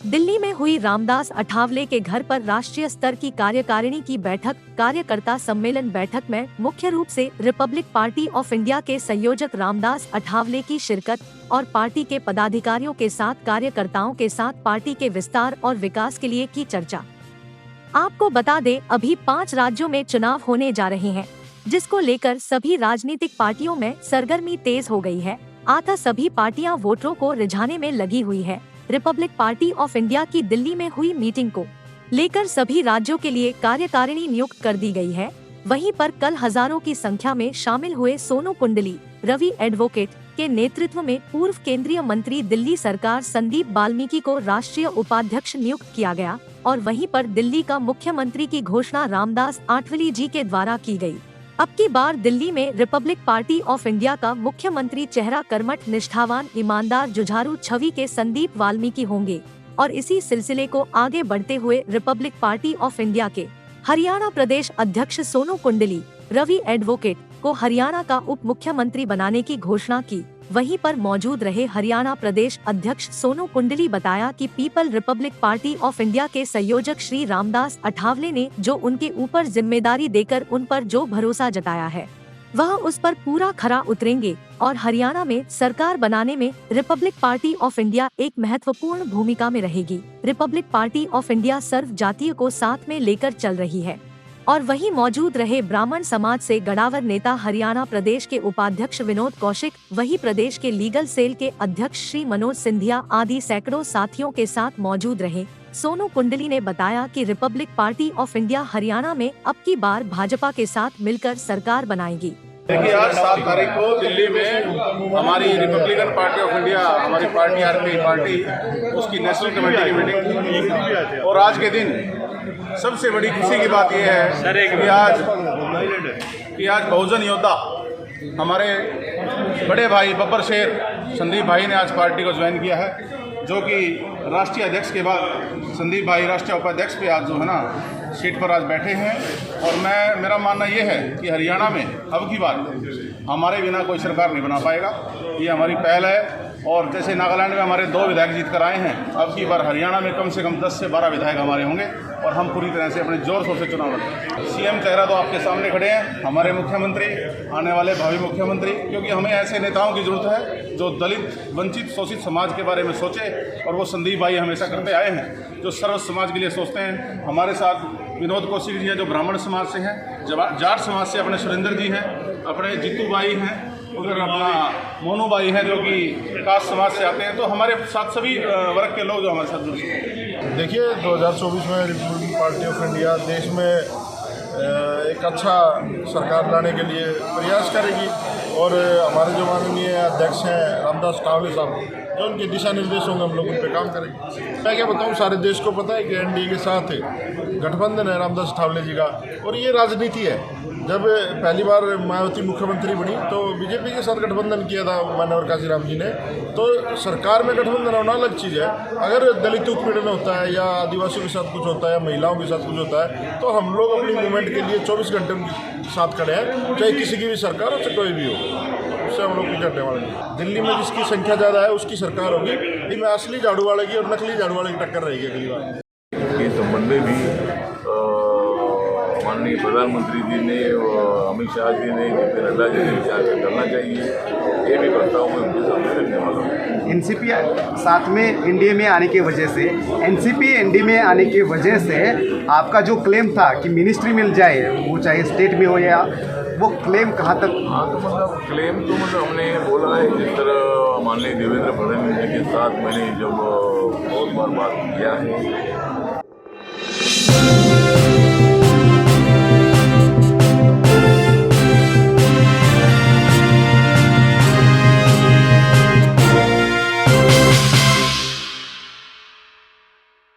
दिल्ली में हुई रामदास अठावले के घर पर राष्ट्रीय स्तर की कार्यकारिणी की बैठक कार्यकर्ता सम्मेलन बैठक में मुख्य रूप से रिपब्लिक पार्टी ऑफ इंडिया के संयोजक रामदास अठावले की शिरकत और पार्टी के पदाधिकारियों के साथ कार्यकर्ताओं के साथ पार्टी के विस्तार और विकास के लिए की चर्चा। आपको बता दें, अभी 5 राज्यों में चुनाव होने जा रहे हैं, जिसको लेकर सभी राजनीतिक पार्टियों में सरगर्मी तेज हो गई है। आता सभी पार्टियां वोटरों को रिझाने में लगी हुई है। रिपब्लिक पार्टी ऑफ इंडिया की दिल्ली में हुई मीटिंग को लेकर सभी राज्यों के लिए कार्यकारिणी नियुक्त कर दी गई है। वहीं पर कल हजारों की संख्या में शामिल हुए सोनू कुंडली, रवि एडवोकेट के नेतृत्व में पूर्व केंद्रीय मंत्री दिल्ली सरकार संदीप वाल्मीकि को राष्ट्रीय उपाध्यक्ष नियुक्त किया गया और वहीं पर दिल्ली का मुख्यमंत्री की घोषणा रामदास आठवले जी के द्वारा की गई। अब की बार दिल्ली में रिपब्लिक पार्टी ऑफ इंडिया का मुख्यमंत्री चेहरा कर्मठ, निष्ठावान, ईमानदार, जुझारू छवि के संदीप वाल्मीकि होंगे और इसी सिलसिले को आगे बढ़ते हुए रिपब्लिक पार्टी ऑफ इंडिया के हरियाणा प्रदेश अध्यक्ष सोनू कुंडली, रवि एडवोकेट को हरियाणा का उप मुख्यमंत्री बनाने की घोषणा की। वहीं पर मौजूद रहे हरियाणा प्रदेश अध्यक्ष सोनू कुंडली बताया कि people Republic party of India के संयोजक श्री रामदास अठावले ने जो उनके ऊपर जिम्मेदारी देकर उन पर जो भरोसा जताया है, वह उस पर पूरा खरा उतरेंगे और हरियाणा में सरकार बनाने में रिपब्लिक पार्टी ऑफ इंडिया एक महत्वपूर्ण भूमिका में रहेगी। रिपब्लिक पार्टी ऑफ इंडिया सर्व जातीय को साथ में लेकर चल रही है। और वहीं मौजूद रहे ब्राह्मण समाज से गणावर नेता हरियाणा प्रदेश के उपाध्यक्ष विनोद कौशिक, वही प्रदेश के लीगल सेल के अध्यक्ष श्री मनोज सिंधिया आदि सैकड़ों साथियों के साथ मौजूद रहे। सोनू कुंडली ने बताया कि Republic party of India Haryana में अब की बार भाजपा के साथ मिलकर सरकार बनाएगी। देखिए, आज 7 तारीख को दिल्ली में हमारी रिपब्लिकन पार्टी ऑफ इंडिया, हमारी पार्टी आरपीआई पार्टी, उसकी नेशनल कमेटी की मीटिंग थी और आज के दिन सबसे बड़ी खुशी की बात यह है कि आज बहुजन योद्धा हमारे बड़े भाई बब्बर शेर संदीप भाई ने आज पार्टी को ज्वाइन किया है, जो कि राष्ट्रीय अध्यक्ष के बाद संदीप भाई राष्ट्रीय उपाध्यक्ष पे आज जो है ना सीट पर आज बैठे हैं। और मेरा मानना ये है कि हरियाणा में अब की बार हमारे बिना कोई सरकार नहीं बना पाएगा। ये हमारी पहल है। और जैसे नागालैंड में हमारे 2 विधायक जीत कर आए हैं, अब की बार हरियाणा में कम से कम 10 से 12 विधायक हमारे होंगे और हम पूरी तरह से अपने जोर शोर से चुनाव लड़ेंगे। सीएम चेहरा तो आपके सामने खड़े हैं, हमारे मुख्यमंत्री, आने वाले भावी मुख्यमंत्री, क्योंकि हमें ऐसे नेताओं की जरूरत है जो दलित, वंचित, शोषित समाज के बारे में सोचे और वो संदीप भाई हमेशा करते आए हैं, जो सर्व समाज के लिए सोचते हैं। हमारे साथ विनोद कौशिक जी हैं जो ब्राह्मण समाज से हैं, जाट समाज से अपने सुरेंद्र जी हैं, अपने जीतू भाई हैं, उधर अपना मोनू भाई हैं जो कि कास्ट समाज से आते हैं। तो हमारे साथ सभी वर्ग के लोग जो हमारे साथ जुड़े हैं। देखिए, 2024 में रिपब्लिक पार्टी ऑफ इंडिया देश में एक अच्छा सरकार लाने के लिए प्रयास करेगी और हमारे जो माननीय अध्यक्ष हैं रामदास अठावले साहब, जो उनके दिशा निर्देश होंगे हम लोग उन पर काम करेंगे। मैं क्या बताऊं, सारे देश को पता है कि एनडीए के साथ गठबंधन है रामदास अठावले जी का, और ये राजनीति है। जब पहली बार मायावती मुख्यमंत्री बनी तो बीजेपी के साथ गठबंधन किया था मानवर काशीराम जी ने। तो सरकार में गठबंधन होना अलग चीज़ है। अगर दलित उत्पीड़न होता है या आदिवासियों के साथ कुछ होता है या महिलाओं के साथ कुछ होता है, तो हम लोग अपनी मूवमेंट के लिए 24 घंटे उनके साथ खड़े हैं, चाहे किसी की भी सरकार हो, चाहे कोई भी हो, उससे हम लोग पीछे हटने वाले नहीं। दिल्ली में जिसकी संख्या ज़्यादा है उसकी सरकार होगी। दिल्ली में असली झाड़ू वाले की और नकली झाड़ू वाले की टक्कर रहेगी अगली बार। इस संबंध में भी माननीय प्रधानमंत्री जी ने, अमित शाह जी ने, जेपी नड्डा जी ने विचार करना चाहिए, ये भी करता हूँ मैं उनके सामने करने वाला हूँ। एनसीपी साथ में एनडीए में आने की वजह से, एनसीपी एनडीए में आने की वजह से आपका जो क्लेम था कि मिनिस्ट्री मिल जाए, वो चाहे स्टेट में हो या, वो क्लेम कहाँ तक? हाँ, तो मतलब क्लेम तो मतलब हमने बोला है, जिस तरह माननीय देवेंद्र फडणवीस जी के साथ मैंने जब बहुत बार बात किया है